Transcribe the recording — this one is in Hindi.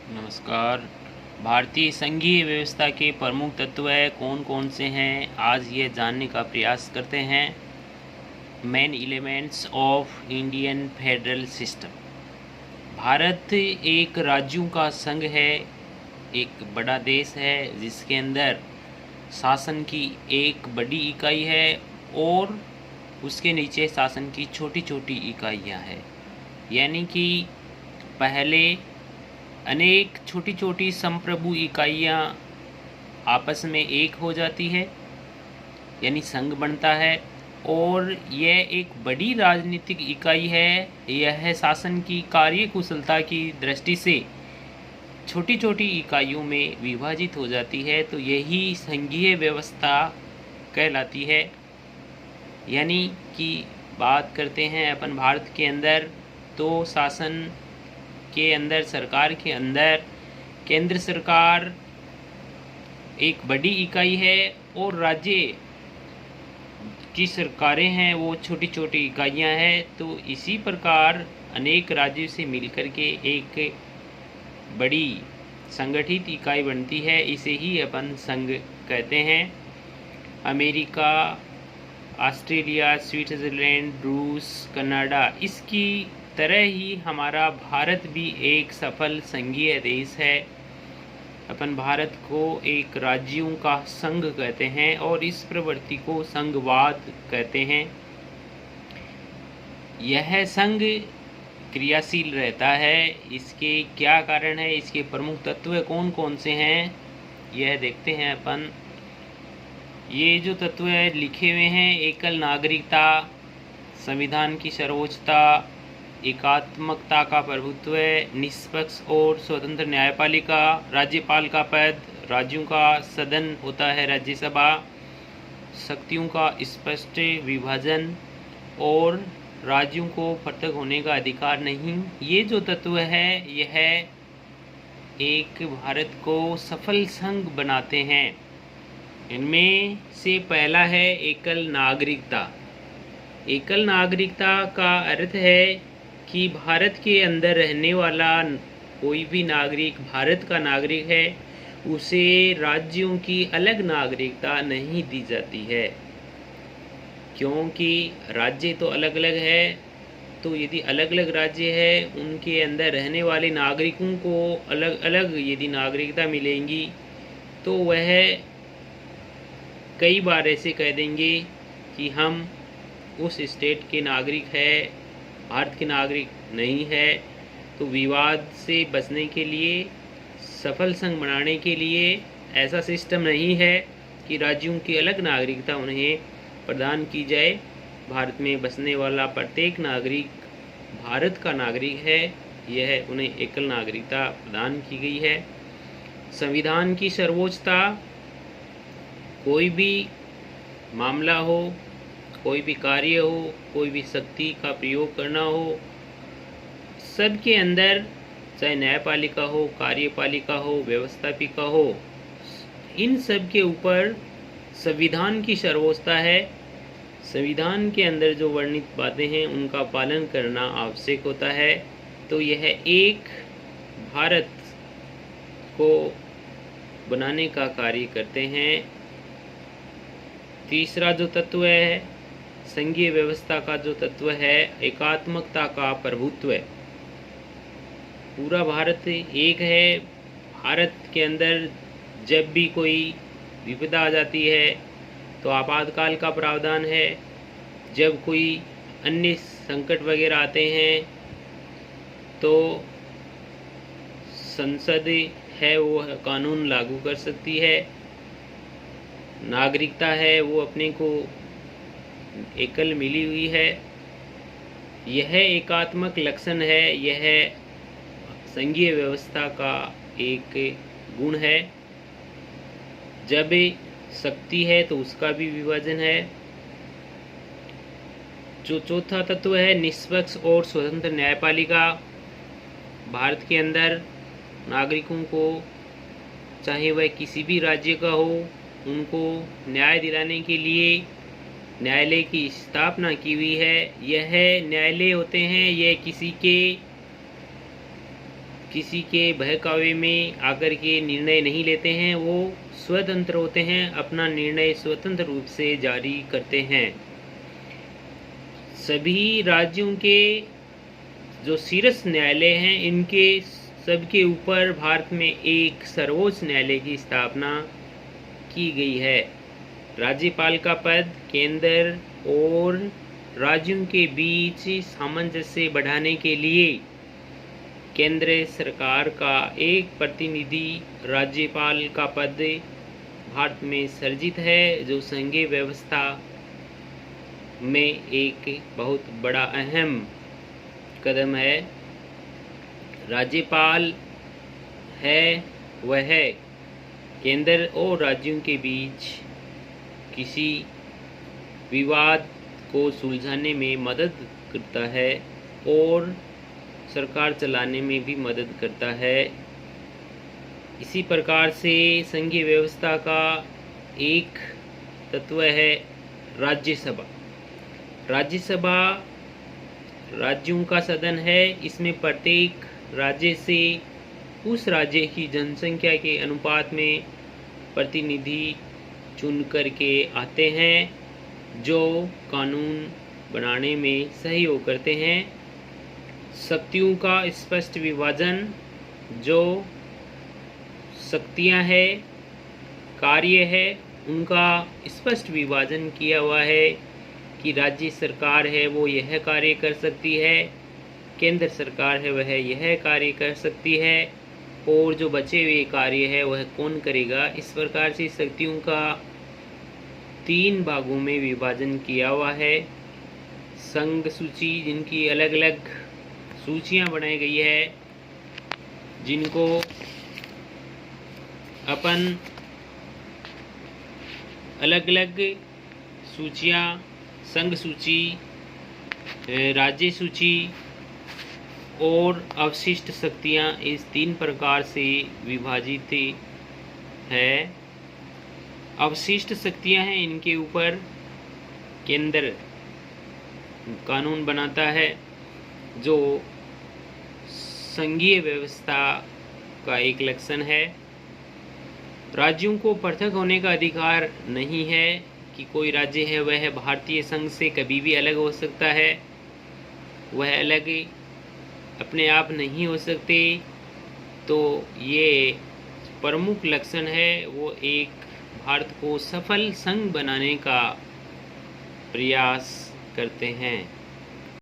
नमस्कार। भारतीय संघीय व्यवस्था के प्रमुख तत्व कौन कौन से हैं, आज ये जानने का प्रयास करते हैं। Main elements of Indian federal system. Bharat एक राज्यों का संघ है, एक बड़ा देश है जिसके अंदर शासन की एक बड़ी इकाई है और उसके नीचे शासन की छोटी छोटी इकाइयां हैं। यानी कि पहले अनेक छोटी छोटी संप्रभु इकाइयाँ आपस में एक हो जाती है, यानी संघ बनता है। और यह एक बड़ी राजनीतिक इकाई है। यह शासन की कार्यकुशलता की दृष्टि से छोटी छोटी इकाइयों में विभाजित हो जाती है, तो यही संघीय व्यवस्था कहलाती है। यानी कि बात करते हैं अपन भारत के अंदर, तो शासन के अंदर, सरकार के अंदर केंद्र सरकार एक बड़ी इकाई है और राज्य की सरकारें हैं वो छोटी छोटी इकाइयां हैं। तो इसी प्रकार अनेक राज्यों से मिलकर के एक बड़ी संगठित इकाई बनती है, इसे ही अपन संघ कहते हैं। अमेरिका, ऑस्ट्रेलिया, स्विट्ज़रलैंड, रूस, कनाडा, इसकी तरह ही हमारा भारत भी एक सफल संघीय देश है। अपन भारत को एक राज्यों का संघ कहते हैं और इस प्रवृत्ति को संघवाद कहते हैं। यह संघ क्रियाशील रहता है। इसके क्या कारण है, इसके प्रमुख तत्व कौन कौन से हैं, यह देखते हैं अपन। ये जो तत्व लिखे हुए हैं, एकल नागरिकता, संविधान की सर्वोच्चता, एकात्मकता का प्रभुत्व, निष्पक्ष और स्वतंत्र न्यायपालिका, राज्यपाल का पद, राज्यों का सदन होता है राज्यसभा, शक्तियों का स्पष्ट विभाजन और राज्यों को पृथक होने का अधिकार नहीं। ये जो तत्व है यह एक भारत को सफल संघ बनाते हैं। इनमें से पहला है एकल नागरिकता। एकल नागरिकता का अर्थ है कि भारत के अंदर रहने वाला कोई भी नागरिक भारत का नागरिक है, उसे राज्यों की अलग नागरिकता नहीं दी जाती है। क्योंकि राज्य तो अलग अलग है, तो यदि अलग अलग राज्य है उनके अंदर रहने वाले नागरिकों को अलग अलग यदि नागरिकता मिलेंगी तो वह कई बार ऐसे कह देंगे कि हम उस स्टेट के नागरिक है, भारत के नागरिक नहीं है। तो विवाद से बचने के लिए, सफल संघ बनाने के लिए ऐसा सिस्टम नहीं है कि राज्यों की अलग नागरिकता उन्हें प्रदान की जाए। भारत में बसने वाला प्रत्येक नागरिक भारत का नागरिक है, यह उन्हें एकल नागरिकता प्रदान की गई है। संविधान की सर्वोच्चता, कोई भी मामला हो, कोई भी कार्य हो, कोई भी शक्ति का प्रयोग करना हो, सबके अंदर, चाहे न्यायपालिका हो, कार्यपालिका हो, व्यवस्थापिका हो, इन सब के ऊपर संविधान की सर्वोच्चता है। संविधान के अंदर जो वर्णित बातें हैं उनका पालन करना आवश्यक होता है। तो यह एक भारत को बनाने का कार्य करते हैं। तीसरा जो तत्व है संघीय व्यवस्था का, जो तत्व है एकात्मकता का प्रभुत्व। पूरा भारत एक है। भारत के अंदर जब भी कोई विपदा आ जाती है तो आपातकाल का प्रावधान है। जब कोई अन्य संकट वगैरह आते हैं तो संसद है वो कानून लागू कर सकती है। नागरिकता है वो अपने को एकल मिली हुई है। यह एकात्मक लक्षण है, यह संघीय व्यवस्था का एक गुण है। जब शक्ति है तो उसका भी विभाजन है। जो चौथा तत्व है निष्पक्ष और स्वतंत्र न्यायपालिका। भारत के अंदर नागरिकों को, चाहे वह किसी भी राज्य का हो, उनको न्याय दिलाने के लिए न्यायालय की स्थापना की हुई है। यह न्यायालय होते हैं, यह किसी के किसी के बहकावे में आकर के निर्णय नहीं लेते हैं, वो स्वतंत्र होते हैं, अपना निर्णय स्वतंत्र रूप से जारी करते हैं। सभी राज्यों के जो शीर्ष न्यायालय हैं, इनके सबके ऊपर भारत में एक सर्वोच्च न्यायालय की स्थापना की गई है। राज्यपाल का पद केंद्र और राज्यों के बीच सामंजस्य बढ़ाने के लिए केंद्र सरकार का एक प्रतिनिधि राज्यपाल का पद भारत में सर्जित है, जो संघीय व्यवस्था में एक बहुत बड़ा अहम कदम है। राज्यपाल है वह केंद्र और राज्यों के बीच किसी विवाद को सुलझाने में मदद करता है और सरकार चलाने में भी मदद करता है। इसी प्रकार से संघीय व्यवस्था का एक तत्व है राज्यसभा। राज्यसभा राज्यों का सदन है। इसमें प्रत्येक राज्य से उस राज्य की जनसंख्या के अनुपात में प्रतिनिधि चुन करके आते हैं, जो कानून बनाने में सहयोग करते हैं। शक्तियों का स्पष्ट विभाजन, जो शक्तियां हैं, कार्य है, उनका स्पष्ट विभाजन किया हुआ है कि राज्य सरकार है वो यह कार्य कर सकती है, केंद्र सरकार है वह यह कार्य कर सकती है, और जो बचे हुए कार्य है वह कौन करेगा। इस प्रकार से शक्तियों का 3 भागों में विभाजन किया हुआ है। संघ सूची, जिनकी अलग अलग सूचियां बनाई गई है, जिनको अपन अलग अलग सूचियां, संघ सूची, राज्य सूची और अवशिष्ट शक्तियां, इस 3 प्रकार से विभाजित है। अवशिष्ट शक्तियां हैं, इनके ऊपर केंद्र कानून बनाता है, जो संघीय व्यवस्था का एक लक्षण है। राज्यों को पृथक होने का अधिकार नहीं है कि कोई राज्य है वह भारतीय संघ से कभी भी अलग हो सकता है, वह अलग अपने आप नहीं हो सकते। तो ये प्रमुख लक्षण है, वो एक भारत को सफल संघ बनाने का प्रयास करते हैं।